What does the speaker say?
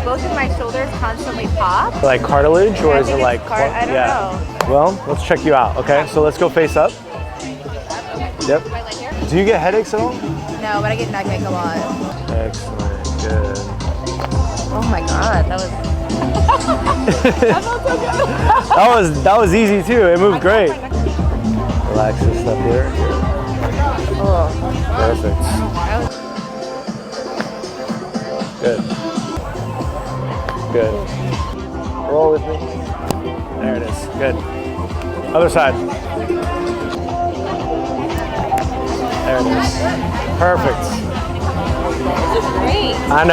both of my shoulders constantly pop. Like cartilage, or is it like? I don't know. Well, let's check you out. Okay, so let's go face up. Yep. Do I lay here? Do you get headaches at all? No, but I get neck ache a lot. Excellent. Good. Oh my god, that was. That felt so good. That was easy too. It moved great. Relax this up here. Oh. Perfect. Good. Good. Roll with me. There it is. Good. Other side. There it is. Perfect. This is great. I know.